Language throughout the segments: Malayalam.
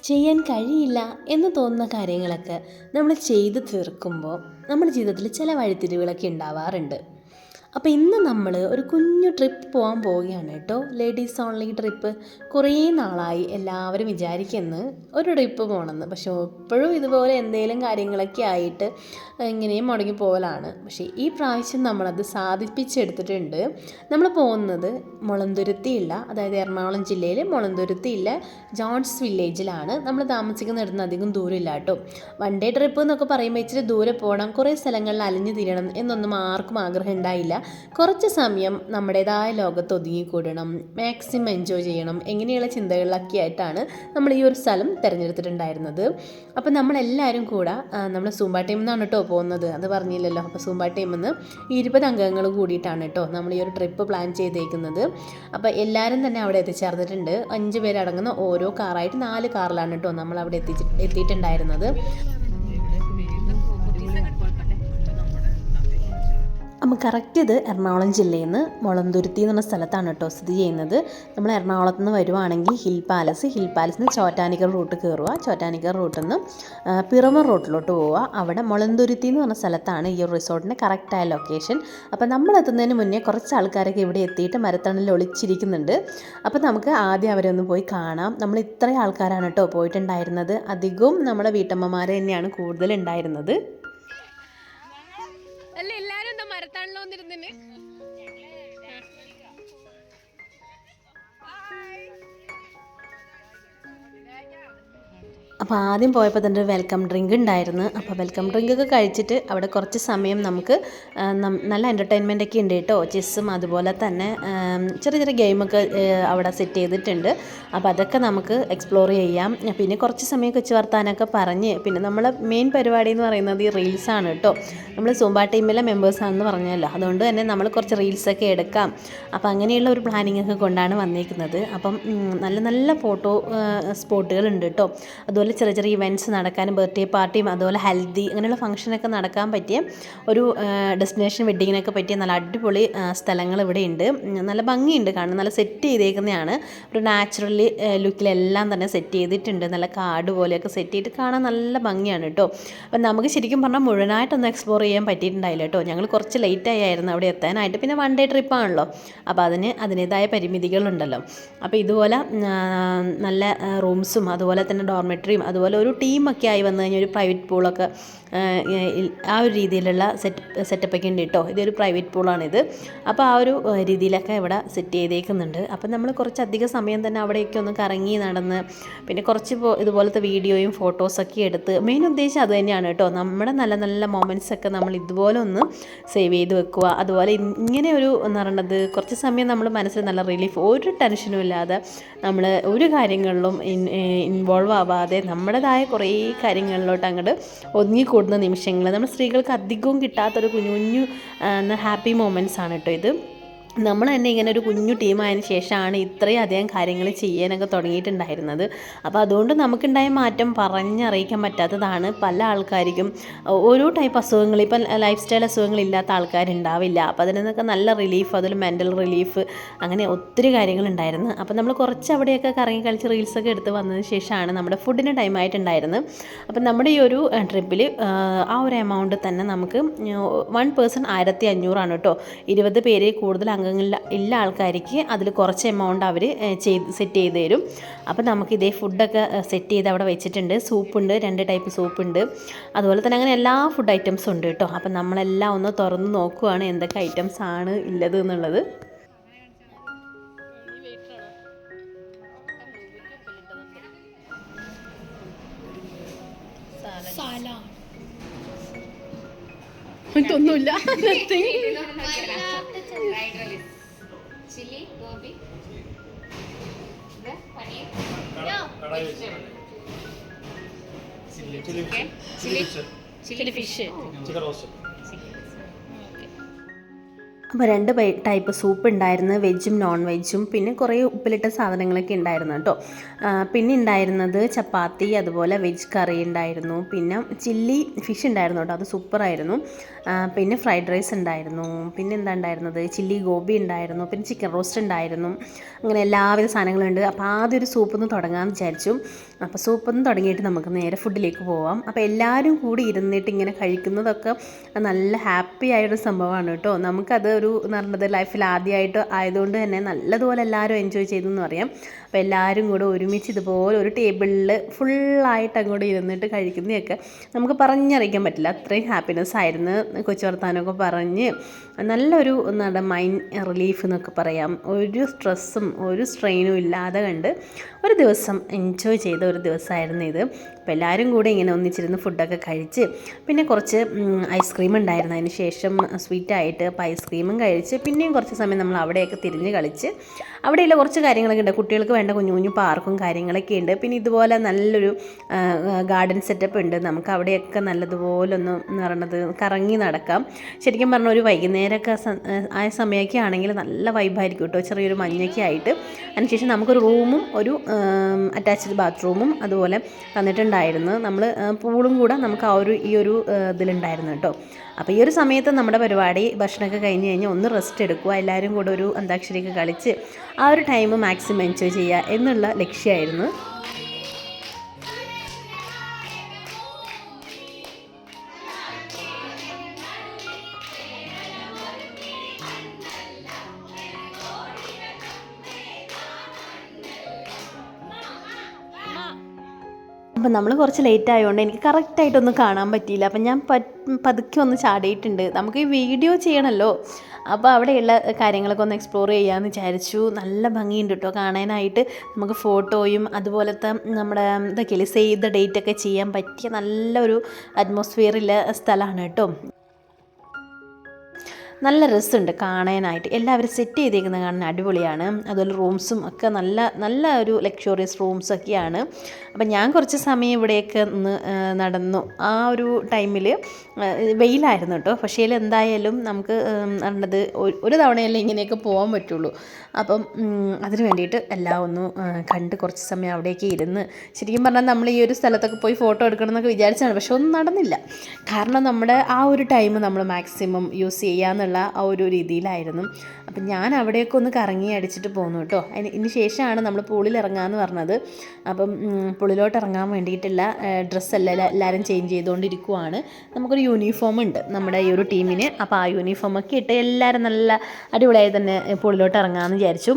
ചെയ്യാൻ കഴിയില്ല എന്ന് തോന്നുന്ന കാര്യങ്ങളൊക്കെ നമ്മൾ ചെയ്ത് തീർക്കുമ്പോൾ നമ്മുടെ ജീവിതത്തിൽ ചില വഴിത്തിരിവുകളൊക്കെ ഉണ്ടാവാറുണ്ട്. അപ്പോൾ ഇന്ന് നമ്മൾ ഒരു കുഞ്ഞു ട്രിപ്പ് പോകാൻ പോവുകയാണ് കേട്ടോ. Ladies only trip. കുറേ നാളായി എല്ലാവരും വിചാരിക്കുന്നു ഒരു ട്രിപ്പ് പോകണമെന്ന്. പക്ഷേ എപ്പോഴും ഇതുപോലെ എന്തെങ്കിലും കാര്യങ്ങളൊക്കെ ആയിട്ട് ഇങ്ങനെയും മുടങ്ങി പോകലാണ്. പക്ഷേ ഈ പ്രാവശ്യം നമ്മളത് സാധിപ്പിച്ചെടുത്തിട്ടുണ്ട്. നമ്മൾ പോകുന്നത് മുളന്തുരുത്തിയുള്ള, അതായത് എറണാകുളം ജില്ലയിൽ മുളന്തുരുത്തിയുള്ള ജോൺസ് വില്ലേജിലാണ്. നമ്മൾ താമസിക്കുന്നിടത്ത് അധികം ദൂരമില്ല കേട്ടോ. വൺ ഡേ ട്രിപ്പ് എന്നൊക്കെ പറയുമ്പോൾ ഇച്ചിരി ദൂരെ പോകണം, കുറേ സ്ഥലങ്ങളിൽ അലിഞ്ഞു തിരിയണം എന്നൊന്നും ആർക്കും ആഗ്രഹം ഉണ്ടായില്ല. കുറച്ച് സമയം നമ്മുടേതായ ലോകത്ത് ഒതുങ്ങിക്കൂടണം, മാക്സിമം എൻജോയ് ചെയ്യണം, എങ്ങനെയുള്ള ചിന്തകളിലൊക്കെ ആയിട്ടാണ് നമ്മൾ ഈ ഒരു സ്ഥലം തിരഞ്ഞെടുത്തിട്ടുണ്ടായിരുന്നത്. അപ്പോൾ നമ്മളെല്ലാവരും കൂടെ നമ്മൾ സൂംബ ടീമിൽ നിന്നാണ് കേട്ടോ പോകുന്നത്. അത് പറഞ്ഞില്ലല്ലോ. അപ്പോൾ സൂംബ ടീമിൽ നിന്ന് 20 അംഗങ്ങൾ കൂടിയിട്ടാണ് കേട്ടോ നമ്മൾ ഈ ഒരു ട്രിപ്പ് പ്ലാൻ ചെയ്തേക്കുന്നത്. അപ്പോൾ എല്ലാവരും തന്നെ അവിടെ എത്തിച്ചേർന്നിട്ടുണ്ട്. 5 പേരടങ്ങുന്ന ഓരോ കാറായിട്ട് 4 കാറിലാണ് കേട്ടോ നമ്മൾ അവിടെ എത്തിയിട്ടുണ്ടായിരുന്നത്. അപ്പം കറക്റ്റ് ഇത് എറണാകുളം ജില്ലയിൽ നിന്ന് മുളന്തുരുത്തി എന്ന് പറഞ്ഞ സ്ഥലത്താണ് കേട്ടോ സ്ഥിതി ചെയ്യുന്നത്. നമ്മൾ എറണാകുളത്ത് നിന്ന് വരുവാണെങ്കിൽ ഹിൽ പാലസിൽ നിന്ന് ചോറ്റാനിക്കർ റൂട്ട് കയറുക. ചോറ്റാനിക്കർ റൂട്ടിൽ നിന്ന് പിറമർ റൂട്ടിലോട്ട് പോവുക. അവിടെ മുളന്തുരുത്തി എന്ന് പറഞ്ഞ സ്ഥലത്താണ് ഈ ഒരു റിസോർട്ടിൻ്റെ കറക്റ്റായ ലൊക്കേഷൻ. അപ്പോൾ നമ്മൾ എത്തുന്നതിന് മുന്നേ കുറച്ച് ആൾക്കാരൊക്കെ ഇവിടെ എത്തിയിട്ട് മരത്തണലിൽ ഒളിച്ചിരിക്കുന്നുണ്ട്. അപ്പോൾ നമുക്ക് ആദ്യം അവരെ ഒന്ന് പോയി കാണാം. നമ്മൾ ഇത്രയും ആൾക്കാരാണ് കേട്ടോ പോയിട്ടുണ്ടായിരുന്നത്. അധികവും നമ്മുടെ വീട്ടമ്മമാർ തന്നെയാണ് കൂടുതലുണ്ടായിരുന്നത്. അല്ല എല്ലാരും എന്താ മരത്താണല്ലോ വന്നിരുന്നെ. അപ്പോൾ ആദ്യം പോയപ്പോൾ തന്നെ ഒരു വെൽക്കം ഡ്രിങ്ക് ഉണ്ടായിരുന്നു. അപ്പോൾ വെൽക്കം ഡ്രിങ്കൊക്കെ കഴിച്ചിട്ട് അവിടെ കുറച്ച് സമയം നമുക്ക് നല്ല എൻ്റർടൈൻമെൻ്റ് ഒക്കെ ഉണ്ട് കേട്ടോ. ചെസ്സും അതുപോലെ തന്നെ ചെറിയ ചെറിയ ഗെയിമൊക്കെ അവിടെ സെറ്റ് ചെയ്തിട്ടുണ്ട്. അപ്പോൾ അതൊക്കെ നമുക്ക് എക്സ്പ്ലോർ ചെയ്യാം. പിന്നെ കുറച്ച് സമയം കൊച്ചു വർത്താനൊക്കെ പറഞ്ഞ് പിന്നെ നമ്മളെ മെയിൻ പരിപാടി എന്ന് പറയുന്നത് ഈ റീൽസാണ് കേട്ടോ. നമ്മൾ സൂംബ ടീമിലെ മെമ്പേഴ്സാണെന്ന് പറഞ്ഞല്ലോ, അതുകൊണ്ട് തന്നെ നമ്മൾ കുറച്ച് റീൽസൊക്കെ എടുക്കാം. അപ്പോൾ അങ്ങനെയുള്ള ഒരു പ്ലാനിങ് ഒക്കെ കൊണ്ടാണ് വന്നിരിക്കുന്നത്. അപ്പം നല്ല നല്ല ഫോട്ടോ സ്പോട്ടുകളുണ്ട് കേട്ടോ. അതുപോലെ ചെറിയ ചെറിയ ഇവൻറ്റ്സ് നടക്കാനും ബർത്ത്ഡേ പാർട്ടിയും അതുപോലെ ഹെൽത്തി അങ്ങനെയുള്ള ഫംഗ്ഷനൊക്കെ നടക്കാൻ പറ്റിയ ഒരു ഡെസ്റ്റിനേഷൻ വെഡ്ഡിങ്ങിനൊക്കെ പറ്റിയ നല്ല അടിപൊളി സ്ഥലങ്ങൾ ഇവിടെ ഉണ്ട്. നല്ല ഭംഗിയുണ്ട് കാണാൻ. നല്ല സെറ്റ് ചെയ്തേക്കുന്നതാണ്. ഒരു നാച്ചുറലി ലുക്കിലെല്ലാം തന്നെ സെറ്റ് ചെയ്തിട്ടുണ്ട്. നല്ല കാട് പോലെയൊക്കെ സെറ്റ് ചെയ്തിട്ട് കാണാൻ നല്ല ഭംഗിയാണ് കേട്ടോ. അപ്പം നമുക്ക് ശരിക്കും പറഞ്ഞാൽ മുഴുവനായിട്ടൊന്നും എക്സ്പ്ലോർ ചെയ്യാൻ പറ്റിയിട്ടുണ്ടായില്ല കേട്ടോ. ഞങ്ങൾ കുറച്ച് ലേറ്റായി ആയിരുന്നു അവിടെ എത്താനായിട്ട്. പിന്നെ വൺ ഡേ ട്രിപ്പാണല്ലോ, അപ്പോൾ അതിനേതായ പരിമിതികളുണ്ടല്ലോ. അപ്പോൾ ഇതുപോലെ നല്ല റൂംസും അതുപോലെ തന്നെ ഡോർമെട്രിയും അതുപോലെ ഒരു ടീമൊക്കെ ആയി വന്നു കഴിഞ്ഞാൽ ഒരു പ്രൈവറ്റ് പൂളൊക്കെ ആ ഒരു രീതിയിലുള്ള സെറ്റപ്പൊക്കെ ഉണ്ട് കേട്ടോ. ഇതൊരു പ്രൈവറ്റ് പൂളാണിത്. അപ്പോൾ ആ ഒരു രീതിയിലൊക്കെ ഇവിടെ സെറ്റ് ചെയ്തേക്കുന്നുണ്ട്. അപ്പം നമ്മൾ കുറച്ചധികം സമയം തന്നെ അവിടെയൊക്കെ ഒന്ന് കറങ്ങി നടന്ന് പിന്നെ കുറച്ച് ഇതുപോലത്തെ വീഡിയോയും ഫോട്ടോസൊക്കെ എടുത്ത് മെയിൻ ഉദ്ദേശം അത് തന്നെയാണ് കേട്ടോ. നമ്മുടെ നല്ല നല്ല മൊമെൻറ്റ്സൊക്കെ നമ്മൾ ഇതുപോലെ ഒന്ന് സേവ് ചെയ്ത് വെക്കുക. അതുപോലെ ഇങ്ങനെ ഒരു എന്ന് പറയുന്നത് കുറച്ച് സമയം നമ്മൾ മനസ്സിൽ നല്ല റിലീഫ്, ഒരു ടെൻഷനും ഇല്ലാതെ നമ്മൾ ഒരു കാര്യങ്ങളിലും ഇൻവോൾവ് ആവാതെ നമ്മുടേതായ കുറേ കാര്യങ്ങളിലോട്ട് അങ്ങോട്ട് ഒതുങ്ങിക്കൂടുന്ന നിമിഷങ്ങൾ നമ്മൾ സ്ത്രീകൾക്ക് അധികവും കിട്ടാത്തൊരു കുഞ്ഞു കുഞ്ഞു ഹാപ്പി മൊമെൻറ്റ്സ് ആണ് കേട്ടോ ഇത്. നമ്മൾ തന്നെ ഇങ്ങനെ ഒരു കുഞ്ഞു ടീമായതിന് ശേഷമാണ് ഇത്രയും അധികം കാര്യങ്ങൾ ചെയ്യാനൊക്കെ തുടങ്ങിയിട്ടുണ്ടായിരുന്നത്. അപ്പോൾ അതുകൊണ്ട് നമുക്കുണ്ടായ മാറ്റം പറഞ്ഞറിയിക്കാൻ പറ്റാത്തതാണ്. പല ആൾക്കാർക്കും ഓരോ ടൈപ്പ് അസുഖങ്ങൾ, ഇപ്പം ലൈഫ് സ്റ്റൈൽ അസുഖങ്ങളില്ലാത്ത ആൾക്കാരുണ്ടാവില്ല. അപ്പോൾ അതിൽ നിന്നൊക്കെ നല്ല റിലീഫ്, അതിൽ മെൻ്റൽ റിലീഫ്, അങ്ങനെ ഒത്തിരി കാര്യങ്ങളുണ്ടായിരുന്നു. അപ്പോൾ നമ്മൾ കുറച്ച് അവിടെയൊക്കെ കറങ്ങി കളിച്ച് റീൽസൊക്കെ എടുത്ത് വന്നതിന് ശേഷമാണ് നമ്മുടെ ഫുഡിന് ടൈം ആയിട്ടുണ്ടായിരുന്നത്. അപ്പം നമ്മുടെ ഈ ഒരു ട്രിപ്പിൽ ആ ഒരു എമൗണ്ട് തന്നെ നമുക്ക് 1 പേഴ്സൺ 1500 കേട്ടോ. 20 പേര് കൂടുതൽ അംഗങ്ങളില്ല ആൾക്കാർക്ക് അതിൽ കുറച്ച് എമൗണ്ട് അവർ സെറ്റ് ചെയ്ത് തരും. അപ്പോൾ നമുക്ക് ഇതേ ഫുഡൊക്കെ സെറ്റ് ചെയ്ത് അവിടെ വെച്ചിട്ടുണ്ട്. സൂപ്പുണ്ട്, 2 ടൈപ്പ് സൂപ്പുണ്ട്. അതുപോലെ തന്നെ അങ്ങനെ എല്ലാ ഫുഡ് ഐറ്റംസും ഉണ്ട് കേട്ടോ. അപ്പം നമ്മളെല്ലാം ഒന്ന് തുറന്ന് നോക്കുകയാണ് എന്തൊക്കെ ഐറ്റംസ് ആണ് ഉള്ളത് എന്നുള്ളത്. ഒന്നുമില്ല. Chilli gobi chilli fish. അപ്പോൾ 2 ടൈപ്പ് സൂപ്പ് ഉണ്ടായിരുന്നു, വെജും നോൺ വെജും. പിന്നെ കുറേ ഉപ്പിലിട്ട സാധനങ്ങളൊക്കെ ഉണ്ടായിരുന്നു കേട്ടോ. പിന്നെ ഉണ്ടായിരുന്നത് ചപ്പാത്തി, അതുപോലെ വെജ് കറി ഉണ്ടായിരുന്നു. പിന്നെ ചില്ലി ഫിഷ് ഉണ്ടായിരുന്നു കേട്ടോ, അത് സൂപ്പറായിരുന്നു. പിന്നെ ഫ്രൈഡ് റൈസ് ഉണ്ടായിരുന്നു. പിന്നെ എന്താ ഉണ്ടായിരുന്നത്, ചില്ലി ഗോബി ഉണ്ടായിരുന്നു. പിന്നെ ചിക്കൻ റോസ്റ്റ് ഉണ്ടായിരുന്നു. അങ്ങനെ എല്ലാവിധ സാധനങ്ങളുണ്ട്. അപ്പോൾ ആദ്യം ഒരു സൂപ്പിൽ നിന്ന് തുടങ്ങാമെന്ന് വിചാരിച്ചു. അപ്പോൾ സൂപ്പിൽ നിന്ന് തുടങ്ങിയിട്ട് നമുക്ക് നേരെ ഫുഡിലേക്ക് പോവാം. അപ്പോൾ എല്ലാവരും കൂടി ഇരുന്നിട്ട് ഇങ്ങനെ കഴിക്കുന്നതൊക്കെ നല്ല ഹാപ്പി ആയൊരു സംഭവമാണ് കേട്ടോ. നമുക്കത് ഒരു എന്ന് പറയുന്നത് ലൈഫിൽ ആദ്യമായിട്ട് ആയതുകൊണ്ട് തന്നെ നല്ലതുപോലെ എല്ലാവരും എൻജോയ് ചെയ്തെന്ന് പറയാം. അപ്പോൾ എല്ലാവരും കൂടെ ഒരുമിച്ച് ഇതുപോലെ ഒരു ടേബിളിൽ ഫുള്ളായിട്ട് അങ്ങോട്ട് ഇരുന്നിട്ട് കഴിക്കുന്നതൊക്കെ നമുക്ക് പറഞ്ഞറിയിക്കാൻ പറ്റില്ല, അത്രയും ഹാപ്പിനെസ് ആയിരുന്നു. കൊച്ചു വർത്താനമൊക്കെ പറഞ്ഞ് നല്ലൊരു എന്താണ് മൈൻഡ് റിലീഫ് എന്നൊക്കെ പറയാം. ഒരു സ്ട്രെസ്സും ഒരു സ്ട്രെയിനും ഇല്ലാതെ കണ്ട് ഒരു ദിവസം എൻജോയ് ചെയ്ത ഒരു ദിവസമായിരുന്നു ഇത്. അപ്പോൾ എല്ലാവരും കൂടെ ഇങ്ങനെ ഒന്നിച്ചിരുന്ന് ഫുഡൊക്കെ കഴിച്ച് പിന്നെ കുറച്ച് ഐസ്ക്രീം ഉണ്ടായിരുന്നു. അതിന് ശേഷം സ്വീറ്റായിട്ട് അപ്പോൾ ഐസ്ക്രീമും കഴിച്ച് പിന്നെയും കുറച്ച് സമയം നമ്മൾ അവിടെയൊക്കെ തിരിഞ്ഞ് കളിച്ച് അവിടെയുള്ള കുറച്ച് കാര്യങ്ങളൊക്കെ ഉണ്ട്. കുട്ടികൾക്ക് വേണ്ട കുഞ്ഞു കുഞ്ഞു പാർക്കും കാര്യങ്ങളൊക്കെ ഉണ്ട്. പിന്നെ ഇതുപോലെ നല്ലൊരു ഗാർഡൻ സെറ്റപ്പ് ഉണ്ട്. നമുക്ക് അവിടെയൊക്കെ നല്ലതുപോലെ ഒന്ന് എന്ന് പറയുന്നത് കറങ്ങി നടക്കാം. ശരിക്കും പറഞ്ഞാൽ ഒരു വൈകുന്നേരമൊക്കെ ആയ സമയമൊക്കെ ആണെങ്കിൽ നല്ല വൈബായിരിക്കും കേട്ടോ, ചെറിയൊരു മഞ്ഞൊക്കെ ആയിട്ട്. അതിനുശേഷം നമുക്കൊരു റൂമും ഒരു അറ്റാച്ച്ഡ് ബാത്റൂമും അതുപോലെ തന്നിട്ടുണ്ടായിരുന്നു. നമ്മൾ പൂളും കൂടെ നമുക്ക് ഈ ഒരു ഇതിലുണ്ടായിരുന്നു കേട്ടോ. അപ്പോൾ ഈ ഒരു സമയത്ത് നമ്മുടെ പരിപാടി ഭക്ഷണമൊക്കെ കഴിഞ്ഞ് കഴിഞ്ഞാൽ ഒന്ന് റെസ്റ്റ് എടുക്കുക, എല്ലാവരും കൂടെ ഒരു അന്താക്ഷരിയൊക്കെ കളിച്ച് ആ ഒരു ടൈം മാക്സിമം എൻജോയ് ചെയ്യുക എന്നുള്ള ലക്ഷ്യമായിരുന്നു. അപ്പം നമ്മൾ കുറച്ച് ലേറ്റ് ആയതുകൊണ്ട് എനിക്ക് കറക്റ്റായിട്ടൊന്നും കാണാൻ പറ്റിയില്ല. അപ്പം ഞാൻ പതുക്കെ ഒന്ന് ചാടിയിട്ടുണ്ട്. നമുക്ക് ഈ വീഡിയോ ചെയ്യണമല്ലോ, അപ്പോൾ അവിടെയുള്ള കാര്യങ്ങളൊക്കെ ഒന്ന് എക്സ്പ്ലോർ ചെയ്യാമെന്ന് വിചാരിച്ചു. നല്ല ഭംഗിയുണ്ട് കേട്ടോ കാണാനായിട്ട്. നമുക്ക് ഫോട്ടോയും അതുപോലത്തെ നമ്മുടെ ഇതൊക്കെയില്ലേ സേവ് ദ ഡേറ്റ് ഒക്കെ ചെയ്യാൻ പറ്റിയ നല്ലൊരു അറ്റ്മോസ്ഫിയറുള്ള സ്ഥലമാണ് കേട്ടോ. നല്ല രസമുണ്ട് കാണാനായിട്ട്. എല്ലാവരും സെറ്റ് ചെയ്തേക്കുന്നത് കാണാൻ അടിപൊളിയാണ്. അതുപോലെ റൂംസും ഒക്കെ നല്ല ഒരു ലക്ഷറിയസ് റൂംസൊക്കെയാണ്. അപ്പം ഞാൻ കുറച്ച് സമയം ഇവിടെയൊക്കെ ഒന്ന് നടന്നു. ആ ഒരു ടൈമിൽ വെയിലായിരുന്നു കേട്ടോ. പക്ഷേ എന്തായാലും നമുക്ക് പറഞ്ഞത് ഒരു തവണയല്ലേ ഇങ്ങനെയൊക്കെ പോകാൻ പറ്റുള്ളൂ. അപ്പം അതിന് വേണ്ടിയിട്ട് എല്ലാം ഒന്ന് കണ്ട് കുറച്ച് സമയം അവിടെയൊക്കെ ഇരുന്ന്, ശരിക്കും പറഞ്ഞാൽ നമ്മൾ ഈ ഒരു സ്ഥലത്തൊക്കെ പോയി ഫോട്ടോ എടുക്കണം എന്നൊക്കെ വിചാരിച്ചാണ്, പക്ഷെ ഒന്നും നടന്നില്ല. കാരണം നമ്മുടെ ആ ഒരു ടൈം നമ്മൾ മാക്സിമം യൂസ് ചെയ്യാമെന്നുള്ള ആ ഒരു രീതിയിലായിരുന്നു. അപ്പം ഞാൻ അവിടെയൊക്കെ ഒന്ന് കറങ്ങി അടിച്ചിട്ട് പോന്നു കേട്ടോ. അതിന് ശേഷമാണ് നമ്മൾ പൂളിൽ ഇറങ്ങാമെന്ന് പറഞ്ഞത്. അപ്പം പൂളിലോട്ട് ഇറങ്ങാൻ വേണ്ടിയിട്ടുള്ള ഡ്രസ്സെല്ലാം എല്ലാവരും ചേഞ്ച് ചെയ്തുകൊണ്ടിരിക്കുവാണ്. നമുക്കൊരു യൂണിഫോം ഉണ്ട് നമ്മുടെ ഈ ഒരു ടീമിന്. അപ്പോൾ ആ യൂണിഫോമൊക്കെ ഇട്ട് എല്ലാവരും നല്ല അടിപൊളിയായി തന്നെ പൂളിലോട്ട് ഇറങ്ങാമെന്ന് വിചാരിച്ചു.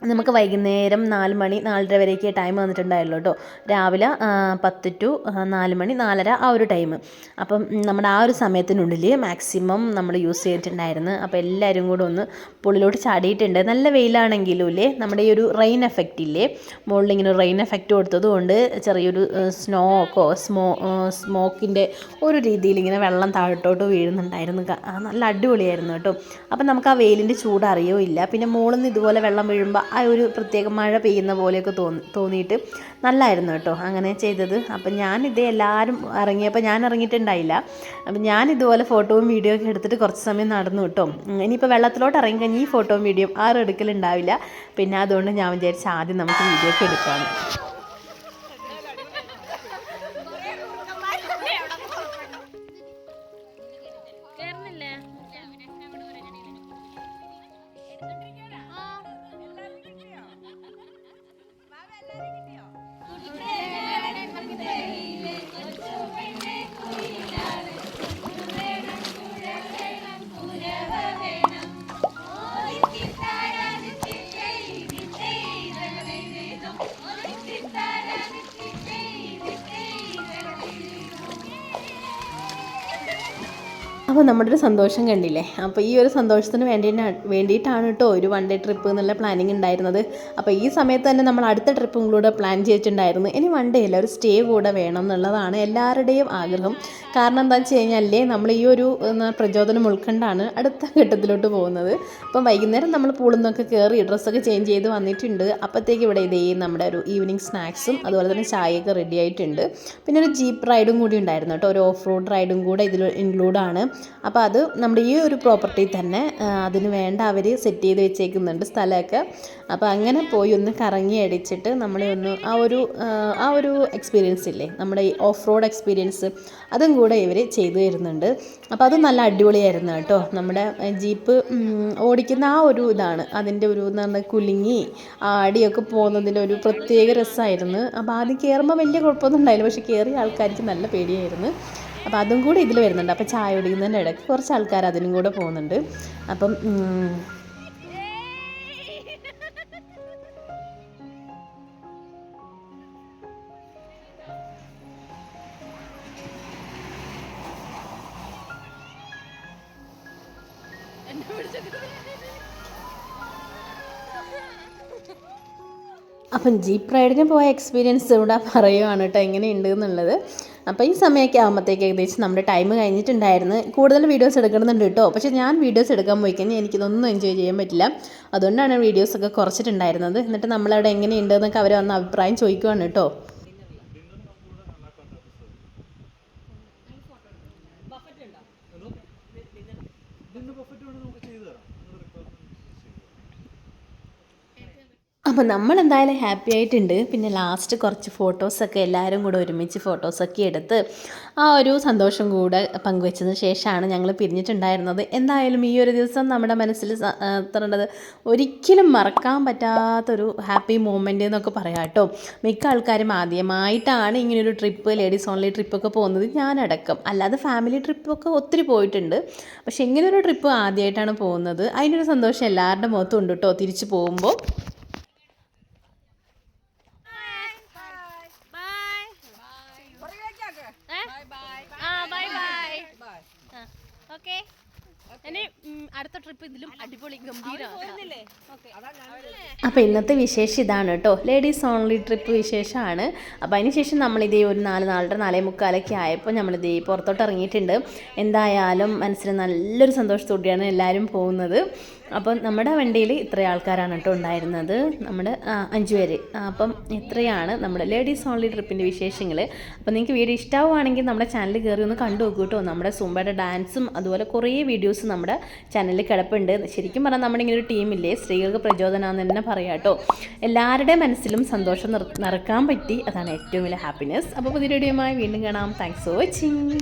നമുക്ക് വൈകുന്നേരം 4 മണി 4:30 വരെയൊക്കെ ടൈം വന്നിട്ടുണ്ടായല്ലോ കേട്ടോ. രാവിലെ 10 to 4 മണി 4:30 ആ ഒരു ടൈം. അപ്പം നമ്മുടെ ആ ഒരു സമയത്തിനുള്ളിൽ മാക്സിമം നമ്മൾ യൂസ് ചെയ്തിട്ടുണ്ടായിരുന്നു. അപ്പോൾ എല്ലാവരും കൂടെ ഒന്ന് പുള്ളിലോട്ട് ചാടിയിട്ടുണ്ട്. നല്ല വെയിലാണെങ്കിലും ഇല്ലേ, നമ്മുടെ ഈ ഒരു റെയിൻ എഫക്റ്റ് ഇല്ലേ, മുകളിൽ ഇങ്ങനെ റെയിൻ എഫക്റ്റ് കൊടുത്തത് കൊണ്ട് ചെറിയൊരു സ്നോക്കോ സ്മോക്കിൻ്റെ ഒരു രീതിയിൽ ഇങ്ങനെ വെള്ളം താഴോട്ട് വീഴുന്നുണ്ടായിരുന്നു. നല്ല അടിപൊളിയായിരുന്നു കേട്ടോ. അപ്പം നമുക്ക് ആ വെയിലിൻ്റെ ചൂട് അറിയോ ഇല്ല. പിന്നെ മുകളിൽ നിന്ന് ഇതുപോലെ വെള്ളം വീഴുമ്പോൾ ആ ഒരു പ്രത്യേക മഴ പെയ്യുന്ന പോലെയൊക്കെ തോന്നിയിട്ട് നല്ലായിരുന്നു കേട്ടോ അങ്ങനെ ചെയ്തത്. അപ്പം ഞാനിത് എല്ലാവരും ഇറങ്ങിയപ്പോൾ ഞാൻ ഇറങ്ങിയിട്ടുണ്ടായില്ല. അപ്പം ഞാനിതുപോലെ ഫോട്ടോയും വീഡിയോ ഒക്കെ എടുത്തിട്ട് കുറച്ച് സമയം നടന്നു കേട്ടോ. ഇനിയിപ്പോൾ വെള്ളത്തിലോട്ട് ഇറങ്ങിക്കഴിഞ്ഞാൽ ഈ ഫോട്ടോയും വീഡിയോ ആരും എടുക്കലുണ്ടാവില്ല. പിന്നെ അതുകൊണ്ട് ഞാൻ വിചാരിച്ചു ആദ്യം നമുക്ക് വീഡിയോ ഒക്കെ എടുക്കാമെന്ന്. അപ്പോൾ നമ്മുടെ ഒരു സന്തോഷം കണ്ടില്ലേ. അപ്പോൾ ഈ ഒരു സന്തോഷത്തിന് വേണ്ടിയിട്ടാണ് കേട്ടോ ഒരു 1 ഡേ ട്രിപ്പ് എന്നുള്ള പ്ലാനിങ് ഉണ്ടായിരുന്നത്. അപ്പോൾ ഈ സമയത്ത് തന്നെ നമ്മൾ അടുത്ത ട്രിപ്പും കൂടെ പ്ലാൻ ചെയ്തിട്ടുണ്ടായിരുന്നു. ഇനി 1 ഡേ അല്ല, ഒരു സ്റ്റേ കൂടെ വേണം എന്നുള്ളതാണ് എല്ലാവരുടെയും ആഗ്രഹം. കാരണം എന്താണെന്ന് വെച്ച് കഴിഞ്ഞാൽ നമ്മൾ ഈ ഒരു പ്രചോദനം ഉൾക്കൊണ്ടാണ് അടുത്ത ഘട്ടത്തിലോട്ട് പോകുന്നത്. അപ്പം വൈകുന്നേരം നമ്മൾ പൂളിൽ നിന്നൊക്കെ കയറി ഡ്രസ്സൊക്കെ ചേഞ്ച് ചെയ്ത് വന്നിട്ടുണ്ട്. അപ്പോഴത്തേക്ക് ഇവിടെ ഇതേ നമ്മുടെ ഒരു ഈവനിങ് സ്നാക്സും അതുപോലെ തന്നെ ചായയൊക്കെ റെഡി ആയിട്ടുണ്ട്. പിന്നെ ഒരു ജീപ്പ് റൈഡും കൂടി ഉണ്ടായിരുന്നു കേട്ടോ. ഒരു ഓഫ് റോഡ് റൈഡും കൂടെ ഇതിൽ ഇൻക്ലൂഡാണ്. അപ്പോൾ അത് നമ്മുടെ ഈ ഒരു പ്രോപ്പർട്ടി തന്നെ അതിന് വേണ്ട അവർ സെറ്റ് ചെയ്ത് വെച്ചേക്കുന്നുണ്ട് സ്ഥലമൊക്കെ. അപ്പോൾ അങ്ങനെ പോയി ഒന്ന് കറങ്ങി അടിച്ചിട്ട് നമ്മളെ ഒന്ന് ആ ഒരു എക്സ്പീരിയൻസ് ഇല്ലേ, നമ്മുടെ ഈ ഓഫ് റോഡ് എക്സ്പീരിയൻസ്, അതും കൂടെ ഇവർ ചെയ്തു തരുന്നുണ്ട്. അപ്പോൾ അത് നല്ല അടിപൊളിയായിരുന്നു കേട്ടോ. നമ്മുടെ ജീപ്പ് ഓടിക്കുന്ന ആ ഒരു ഇതാണ് അതിൻ്റെ ഒരു എന്ന് പറഞ്ഞാൽ കുലുങ്ങി ആടിയൊക്കെ പോകുന്നതിൻ്റെ ഒരു പ്രത്യേക രസമായിരുന്നു. അപ്പോൾ ആദ്യം കയറുമ്പോൾ വലിയ കുഴപ്പമൊന്നും ഉണ്ടായില്ല, പക്ഷേ കയറിയ ആൾക്കാർക്ക് നല്ല പേടിയായിരുന്നു. അപ്പോൾ അതും കൂടി ഇതിൽ വരുന്നുണ്ട്. അപ്പോൾ ചായ കുടിക്കുന്നതിൻ്റെ ഇടയ്ക്ക് കുറച്ച് ആൾക്കാർ അതിനും കൂടെ പോകുന്നുണ്ട്. അപ്പം ജീപ്പ് റൈഡിന് പോയ എക്സ്പീരിയൻസ് ഇവിടെ പറയുവാണ് കേട്ടോ എങ്ങനെയുണ്ട് എന്നുള്ളത്. അപ്പോൾ ഈ സമയമൊക്കെ ആകുമ്പോഴത്തേക്ക് ഏകദേശം നമ്മുടെ ടൈം കഴിഞ്ഞിട്ടുണ്ടായിരുന്നു. കൂടുതൽ വീഡിയോസ് എടുക്കണമെന്നുണ്ട് കേട്ടോ, പക്ഷേ ഞാൻ വീഡിയോസ് എടുക്കാൻ പോയി കഴിഞ്ഞാൽ എനിക്കിതൊന്നും എൻജോയ് ചെയ്യാൻ പറ്റില്ല. അതുകൊണ്ടാണ് വീഡിയോസൊക്കെ കുറച്ചിട്ടുണ്ടായിരുന്നത്. എന്നിട്ട് നമ്മളവിടെ എങ്ങനെയുണ്ട് എന്നൊക്കെ അവർ വന്ന് അഭിപ്രായം ചോദിക്കുവാണ് കേട്ടോ. അപ്പോൾ നമ്മളെന്തായാലും ഹാപ്പി ആയിട്ടുണ്ട്. പിന്നെ ലാസ്റ്റ് കുറച്ച് ഫോട്ടോസൊക്കെ എല്ലാവരും കൂടെ ഒരുമിച്ച് ഫോട്ടോസൊക്കെ എടുത്ത് ആ ഒരു സന്തോഷം കൂടെ പങ്കുവെച്ചതിന് ശേഷമാണ് ഞങ്ങൾ പിരിഞ്ഞിട്ടുണ്ടായിരുന്നത്. എന്തായാലും ഈ ഒരു ദിവസം നമ്മുടെ മനസ്സിൽ തരേണ്ടത് ഒരിക്കലും മറക്കാൻ പറ്റാത്തൊരു ഹാപ്പി മൊമെൻ്റ് എന്നൊക്കെ പറയാം കേട്ടോ. മിക്ക ആൾക്കാരും ആദ്യമായിട്ടാണ് ഇങ്ങനൊരു ട്രിപ്പ്, ലേഡീസ് ഓൺലി ട്രിപ്പൊക്കെ പോകുന്നത്, ഞാനടക്കം. അല്ലാതെ ഫാമിലി ട്രിപ്പൊക്കെ ഒത്തിരി പോയിട്ടുണ്ട്, പക്ഷേ ഇങ്ങനൊരു ട്രിപ്പ് ആദ്യമായിട്ടാണ് പോകുന്നത്. അതിനൊരു സന്തോഷം എല്ലാവരുടെ മുഖത്തും ഉണ്ട് കേട്ടോ തിരിച്ചു പോകുമ്പോൾ. അടുത്ത ട്രിപ്പ് ഇതിലും അടിപൊളി ഗംഭീരമാണല്ലേ. അപ്പോൾ ഇന്നത്തെ വിശേഷം ഇതാണ് കേട്ടോ, ലേഡീസ് ഓൺലി ട്രിപ്പ് വിശേഷമാണ്. അപ്പോൾ അതിന് ശേഷം നമ്മളിതേ ഒരു 4:45 ആയപ്പോൾ നമ്മളിതേ പുറത്തോട്ട് ഇറങ്ങിയിട്ടുണ്ട്. എന്തായാലും മനസ്സിന് നല്ലൊരു സന്തോഷത്തോടെയാണ് എല്ലാവരും പോകുന്നത്. അപ്പം നമ്മുടെ വണ്ടിയിൽ ഇത്ര ആൾക്കാരാണ് കേട്ടോ ഉണ്ടായിരുന്നത്, നമ്മുടെ 5 പേര്. അപ്പം ഇത്രയാണ് നമ്മുടെ ലേഡീസ് ഓൺലി ട്രിപ്പിൻ്റെ വിശേഷങ്ങൾ. അപ്പോൾ നിങ്ങൾക്ക് വീഡിയോ ഇഷ്ടമാവുകയാണെങ്കിൽ നമ്മുടെ ചാനൽ കയറി ഒന്ന് കണ്ടു നോക്കൂ കേട്ടോ. നമ്മുടെ സുംബയുടെ ഡാൻസും അതുപോലെ കുറേ വീഡിയോസ് നമ്മുടെ ചാനലിൽ കിടപ്പുണ്ട്. ശരിക്കും പറഞ്ഞാൽ നമ്മുടെ ഇങ്ങനെ ഒരു ടീമില്ലേ, സ്ത്രീകൾക്ക് പ്രചോദനമാണെന്ന് തന്നെ പറയാം കേട്ടോ. എല്ലാവരുടെ മനസ്സിലും സന്തോഷം നിറക്കാൻ പറ്റി, അതാണ് ഏറ്റവും വലിയ ഹാപ്പിനെസ്. അപ്പോൾ പുതിയ വീഡിയോയുമായി വീണ്ടും കാണാം. Thanks for watching.